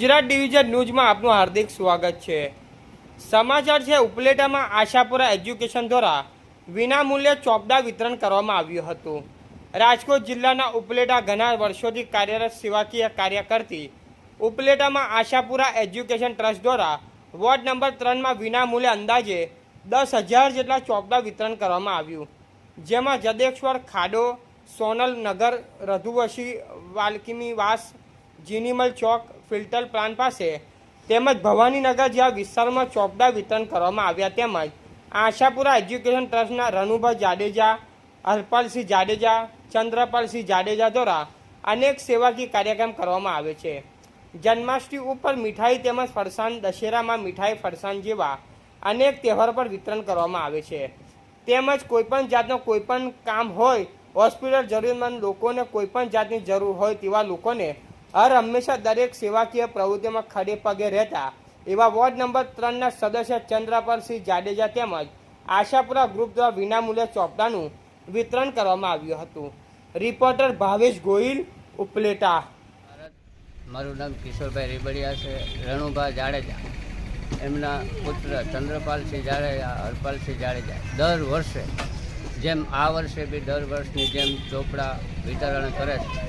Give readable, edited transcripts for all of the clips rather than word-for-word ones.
Gujarat division ન્યૂઝમાં આપનું હાર્દિક સ્વાગત છે। સમાચાર છે ઉપલેટામાં આશાપુરા એજ્યુકેશન દ્વારા વિનામૂલ્યે ચોપડા વિતરણ કરવામાં આવ્યું હતું। રાજકોટ જિલ્લાના ઉપલેટા ઘણા વર્ષોથી કાર્યરત સેવાકીય કાર્ય કરતી ઉપલેટામાં આશાપુરા એજ્યુકેશન ટ્રસ્ટ દ્વારા વોર્ડ નંબર 3માં વિનામૂલ્યે અંદાજે 10,000 જેટલા ચોપડા વિતરણ કરવામાં આવ્યું, જેમાં જદેશ્વર ખાડો, સોનલ નગર, રઘુવંશી વાલ્મીકીવાસ, જીનીમલ ચોક, ફિલ્ટર પ્લાન્ટ પાસે તેમજ ભવાનીનગર જેવા વિસ્તારમાં ચોપડા વિતરણ કરવામાં આવ્યા। તેમજ આશાપુરા એજ્યુકેશન ટ્રસ્ટના રનુભાઈ જાડેજા, હરપાલસિંહ જાડેજા, ચંદ્રપાલસિંહ જાડેજા દ્વારા અનેક સેવાકીય કાર્યક્રમ કરવામાં આવે છે। જન્માષ્ટમી ઉપર મીઠાઈ તેમજ ફરસાણ, દશેરામાં મીઠાઈ ફરસાણ જેવા અનેક તહેવારો પર વિતરણ કરવામાં આવે છે। તેમજ કોઈપણ જાતનો કોઈપણ કામ હોય, હોસ્પિટલ જરૂરિયાતમંદ લોકોને કોઈપણ જાતની જરૂર હોય તેવા લોકોને હર હંમેશા દરેક સેવાકીય પ્રવૃત્તિમાં ખડે પગે રહેતા એવા વોર્ડ નંબર 3ના સદસ્ય ચંદ્રપાલસિંહ જાડેજા તેમજ આશાપુરા ગ્રુપ દ્વારા વિનામૂલ્યે ચોપડાનું વિતરણ કરવામાં આવ્યું હતું। રિપોર્ટર ભાવેશ ગોહિલ, ઉપલેટા। મારું નામ કિશોરભાઈ રીબડિયા છે। રણુભાઈ જાડેજા એમના પુત્ર ચંદ્રપાલસિંહ જાડેજા, હરપાલસિંહ જાડેજા દર વર્ષે જેમ આ વર્ષે બી દર વર્ષની જેમ ચોપડા વિતરણ કરે છે।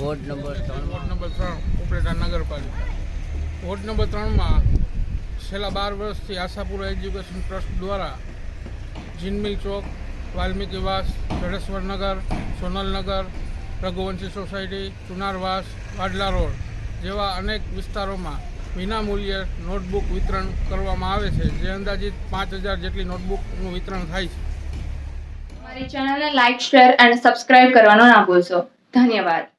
વોર્ડ નંબર 3 ઉપલેટા નગરપાલિકા વોર્ડ નંબર 3માં છેલ્લા 12 વર્ષથી આશાપુરા એજ્યુકેશન ટ્રસ્ટ દ્વારા જીનમિલ ચોક, વાલ્મીકીવાસ, જડેશ્વર નગર, સોનલ નગર, રઘુવંશી સોસાયટી, ચુનારવાસ, વાડલા રોડ જેવા અનેક વિસ્તારોમાં વિનામૂલ્યે નોટબુક વિતરણ કરવામાં આવે છે, જે અંદાજિત 5,000 જેટલી નોટબુકનું વિતરણ થાય છે। અમારી ચેનલને લાઇક, શેર અને સબસ્ક્રાઇબ કરવાનું ના ભૂલશો। ધન્યવાદ।